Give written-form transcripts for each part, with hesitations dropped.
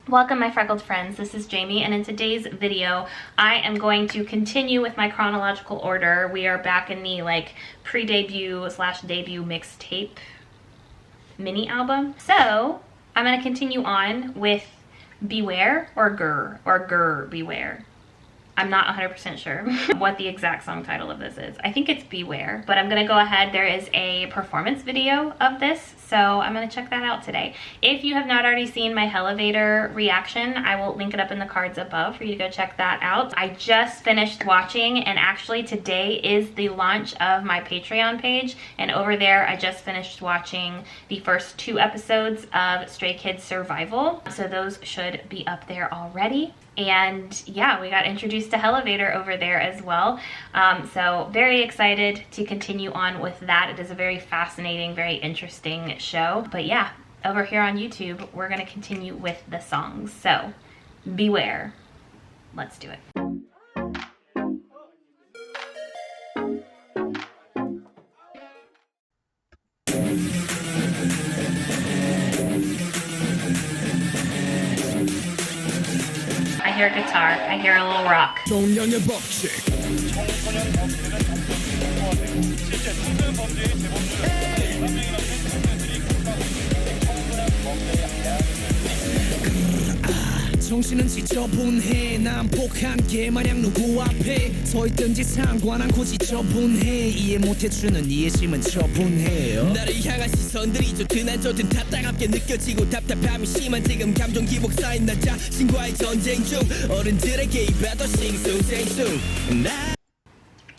Welcome my freckled friends, this is Jamie, and in today's video I am going to continue with my chronological order. We are back in the pre-debut / debut mixtape mini album. So I'm going to continue on with Beware or GRRR Beware. I'm not 100% sure what the exact song title of this is. I think it's Beware, but I'm gonna go ahead. There is a performance video of this, so I'm gonna check that out today. If you have not already seen my Elevator reaction, I will link it up in the cards above for you to go check that out. I just finished watching, and actually today is the launch of my Patreon page, and over there I just finished watching the first 2 episodes of Stray Kids Survival, so those should be up there already. And yeah, we got introduced to Elevator over there as well. So very excited to continue on with that. It is a very fascinating, very interesting show. But yeah, over here on YouTube, we're gonna continue with the songs. So Beware, let's do it. I hear a guitar, I hear a little rock. 총량의 법칙. 정신은 지저분해. 난폭한 게 마냥 누구 앞에 서 있든지 상관 않고 지저분해. 이해 못해주는 이해심은 처분해요. 나를 향한 시선들이 좋든 안 좋든 다 따갑게 느껴지고 답답함이 심한 지금 감정 기복 쌓인 나 자신과의 전쟁 중 어른들에게 입에도 싱숭생숭.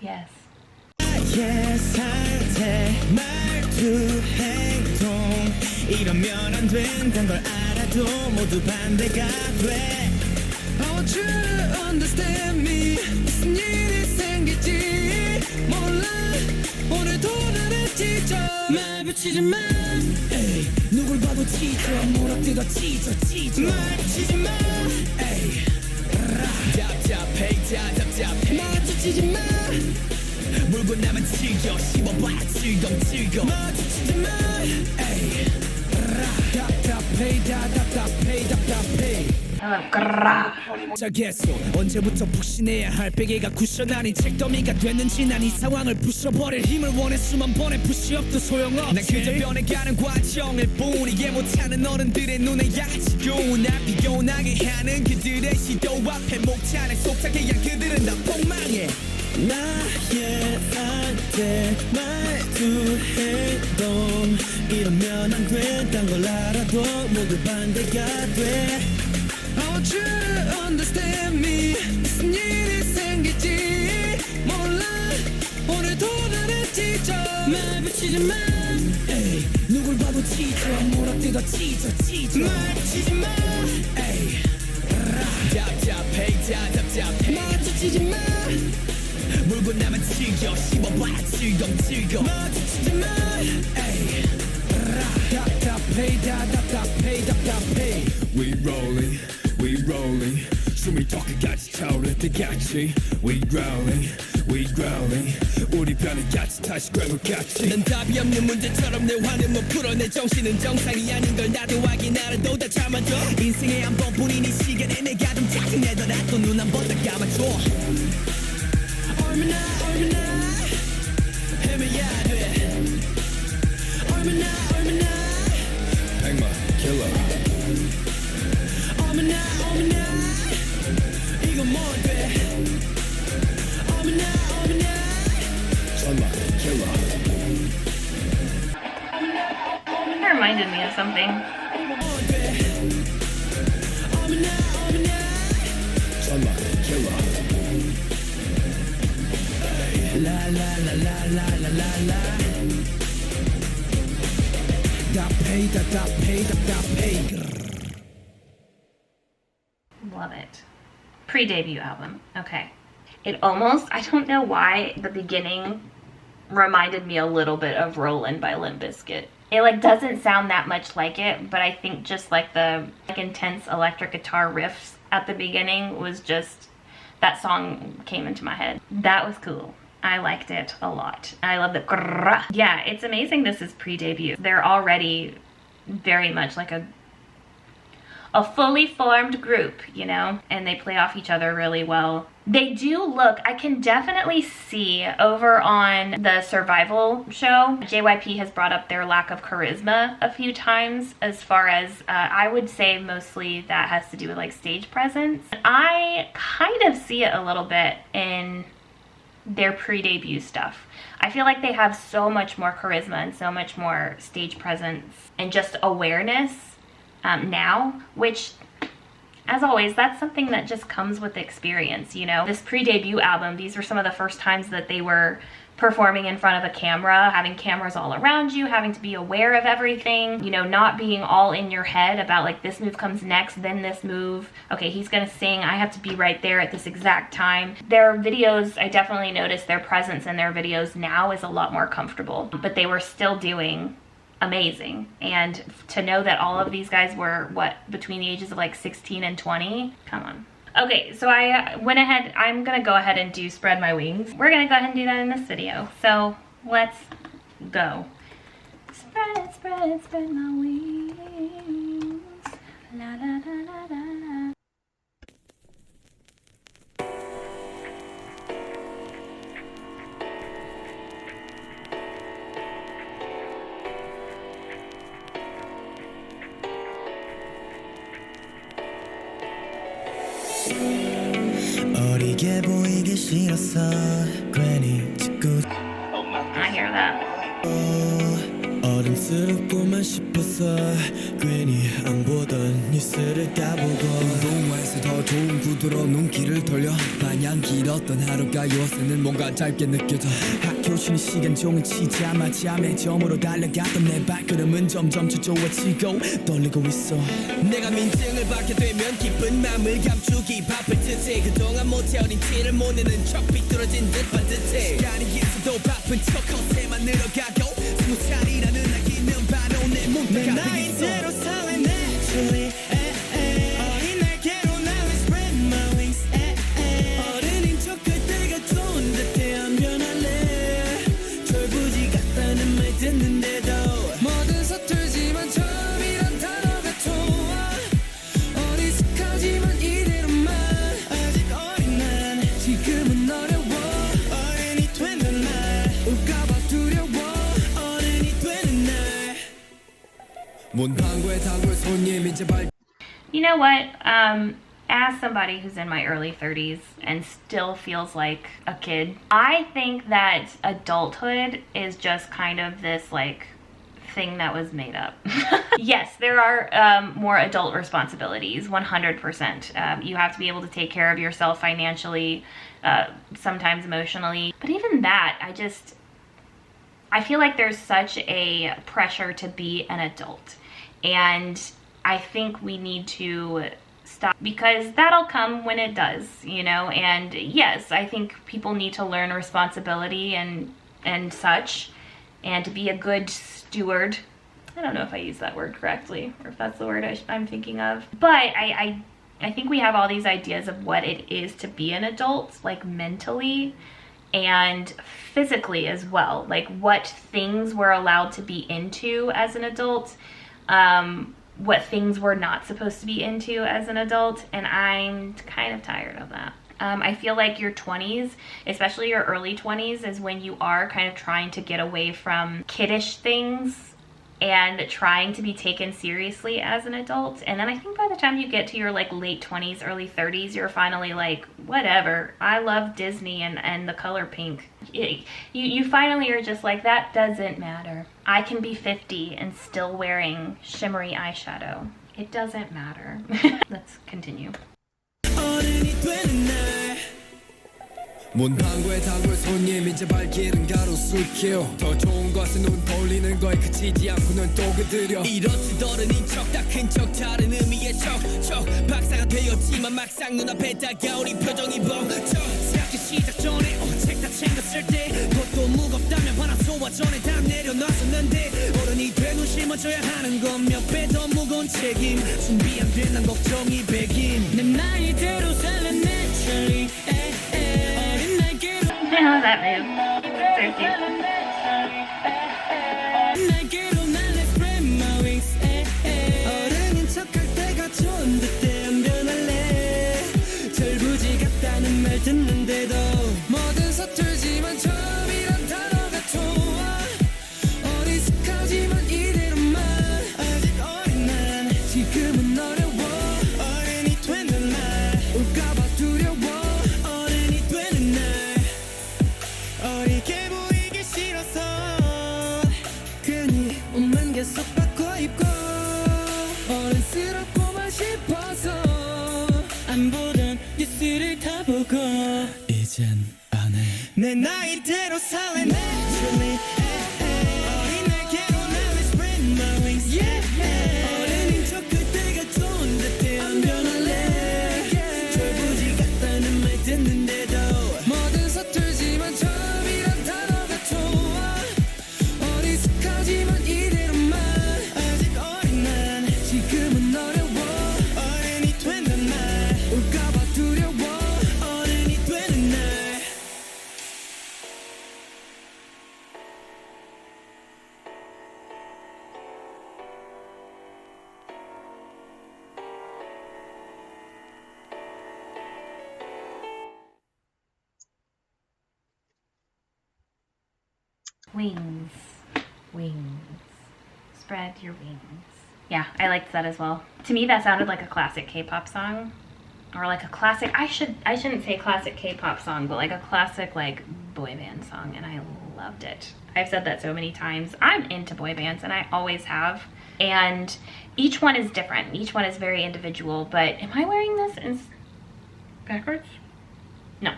Yes. 나의 상태 말투 행동 이러면 안 된단 걸 알아도 모두 반대가 돼. I want you to understand me. 무슨 일이 생길지 몰라. 오늘도 나를 찢어. 말 붙이지 마. 에이, 누굴 봐도 찢어. 몰아뜯어 찢어. 말 붙이지 마. 에이, 답답해 마주치지 마. 물고 나만 즐겨 씹어봐 즐거움 마주치지 마. 에이, 답답해. Hello, GRRR. 자겠어 언제부터 푹신해야 할 베개가 쿠션 아닌 책더미가 됐는지 난 이 상황을 부숴버릴 힘을 원해 수만 번의 푸시업도 소용없지. 난 그저 변해가는 과정일 뿐. 이해 못하는 어른들의 눈에 야치고 난 비교나게 하는 그들의 시도 앞에 목차는 속삭이야 그들은 다 폭망해. 나의 상태 말투 행동 이러면 안 된단 걸 알아도 모두 반대가 돼. I want you to understand me. 무슨 일이 생길지 몰라. 오늘도 나를 찢어. 말 붙이지 마. 에이, 누굴 봐도 찢어. 몰아뜯어 찢어. 말 붙이지 마. 에이, 답답해 마주치지 마. 물고 나만 즐겨 씹어봐 즐거움 마주치지 마. 에이, 답답해. We rolling 숨이 턱까지 차오를 때같이 We growling 우리 편을 같이 다시 괴물 같이. 난 답이 없는 문제처럼 내 화는 못 풀어. 내 정신은 정상이 아닌 걸 나도 확인 알아도 다 참아줘. 인생에 한 번뿐인 이 시간에 내가 좀 짜증내더라도 눈 한 번 더 감아줘. 얼마나 헤매야 돼. 얼마나 백마 킬러. 얼마나 이건 뭔데. 얼마나 천마 킬러. That reminded me of something. 얼마나 천마 킬러. La 답답해. Love it. Pre-debut album. Okay. It almost, I don't know why the beginning reminded me a little bit of Rollin' by Limp Bizkit. It doesn't sound that much like it, but I think just the intense electric guitar riffs at the beginning was just, that song came into my head. That was cool. I liked it a lot. I love the grrrr. Yeah, it's amazing this is pre-debut. They're already very much like a fully formed group, you know, and they play off each other really well. They do look, I can definitely see over on the survival show, JYP has brought up their lack of charisma a few times, as far as, I would say mostly that has to do with like stage presence. I kind of see it a little bit in their pre-debut stuff. I feel like they have so much more charisma and so much more stage presence and just awareness now, which, as always, that's something that just comes with experience, you know? This pre-debut album, these were some of the first times that they were performing in front of a camera, having cameras all around you, having to be aware of everything, you know, not being all in your head about like this move comes next, then this move, okay, he's gonna sing, I have to be right there at this exact time. Their videos, I definitely noticed their presence in their videos now is a lot more comfortable, but they were still doing amazing. And to know that all of these guys were, what, between the ages of like 16 and 20, come on. Okay, so I went ahead, I'm gonna go ahead and do Spread My Wings. We're gonna go ahead and do that in this video. So let's go. Spread, spread, spread my wings. La la la la la la. 어리게 보이기 싫었어 괜히 짓궂 I hear that. 어른스럽고만 싶어서 괜히 안 보던 뉴스를 까보고 운동화에서 더 좋은 구두로 눈길을 돌려 마냥 길었던 하루가 요새는 뭔가 짧게 느껴져 학교 쉬는 시간 종을 치자마자 매점으로 달려갔던 내 발걸음은 점점 초조해지고 떨리고 있어 내가 민증을 받게 되면 기쁜 맘을 감추기 바쁠 듯해 그동안 못해어린 티를 못 내는 척 삐뚤어진 듯 반듯해 시간이 있어도 바쁜 척 허세만 늘어가고 20살이라는 나이는 바로 내 문턱 앞에 있어 내 나이대로 살래 naturally 어린 날개로 날래 spread my wings 어른인 척할 때가 좋은 듯해 안 변할래 졸부지 같다는 말 듣는데도 뭐든 서툴지만 처음이란 단어가 좋아 어리숙하지만 이대로만 아직 어린 난 지금은 어려워 어른이 되는 날 올까봐 두려워 You know what? As somebody who's in my early 30s and still feels like a kid, I think that adulthood is just kind of this like thing that was made up. Yes, there are more adult responsibilities, 100%. You have to be able to take care of yourself financially, sometimes emotionally. But even that, I feel like there's such a pressure to be an adult. And I think we need to stop, because that'll come when it does, you know? And yes, I think people need to learn responsibility and such, and to be a good steward. I don't know if I use that word correctly, or if that's the word I'm thinking of. But I think we have all these ideas of what it is to be an adult, like mentally and physically as well. Like what things we're allowed to be into as an adult, what things we're not supposed to be into as an adult, and I'm kind of tired of that. I feel like your 20s, especially your early 20s, is when you are kind of trying to get away from kiddish things and trying to be taken seriously as an adult. And then I think by the time you get to your like late 20s, early 30s, you're finally like, whatever, I love Disney and the color pink. You finally are just like, that doesn't matter. I can be 50 and still wearing shimmery eyeshadow. It doesn't matter. Let's continue. 문방구에 단골 손님 이제 발길은 가로수길 더 좋은 것은 눈 돌리는 거에 그치지 않고 넌 또 그들여 이렇듯 어른인 척 다 큰 척 다른 의미의 척 박사가 되었지만 막상 눈앞에 다가오니 표정이 벙쩍 새학기 시작 전에 책 다 챙겼을 때 그것도 무겁다면 화나소와 전에 다 내려놨었는데 어른이 된 후 짊어져야 하는 건 몇 배 더 무거운 책임 준비 안 된 난 걱정이 백인 내 나이대로 살래 naturally I love that move. So cute. 날개로 날래 spread my wings 어른인 척할 때가 좋은 안 보던 뉴스를 다 보고 이젠 안 해. 내 나이대로 살래 naturally. 어린 날개로 나를 spread my wings. 어른인 척 그때가 좋은 듯해. 안 변할래. 철부지 같다는 말 듣는데도 뭐든 서툴지만 처음이란 단어가 좋아. 어리숙하지만 이대로만 아직 어린 난 지금은 어려워. 어른이 된단 말 올까봐 두려워. 어른이 되는 날. Wings. Wings. Spread your wings. Yeah, I liked that as well. To me, that sounded like a classic K-pop song. Or like a classic, I shouldn't say classic K-pop song, but like a classic like boy band song, and I loved it. I've said that so many times. I'm into boy bands, and I always have. And each one is different. Each one is very individual, but am I wearing this in backwards? No.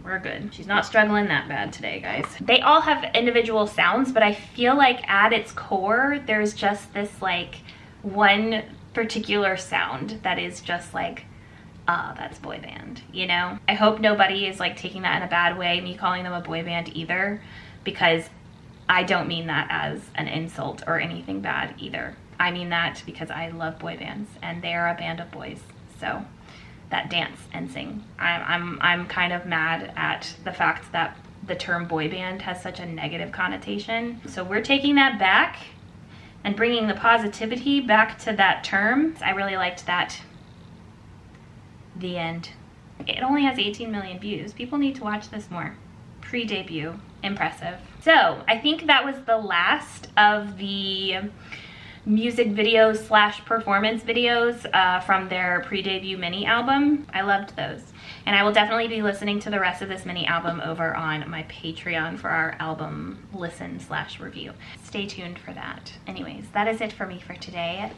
We're good. She's not struggling that bad today, guys. They all have individual sounds, but I feel like at its core, there's just this like one particular sound that is just like, ah, that's boy band, you know? I hope nobody is like taking that in a bad way, me calling them a boy band either, because I don't mean that as an insult or anything bad either. I mean that because I love boy bands and they are a band of boys. So that dance and sing. I'm kind of mad at the fact that the term boy band has such a negative connotation. So we're taking that back and bringing the positivity back to that term. I really liked that. The end. It only has 18 million views. People need to watch this more. Pre-debut. Impressive. So I think that was the last of the music videos / performance videos from their pre-debut mini album. I loved those. And I will definitely be listening to the rest of this mini album over on my Patreon for our album listen / review. Stay tuned for that. Anyways, that is it for me for today.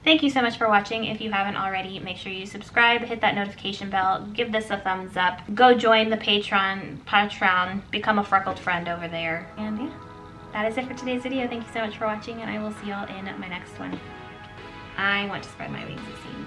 Thank you so much for watching. If you haven't already, make sure you subscribe, hit that notification bell, give this a thumbs up, go join the Patreon, become a freckled friend over there. And yeah. That is it for today's video. Thank you so much for watching, and I will see y'all in my next one. I want to spread my wings, it seems.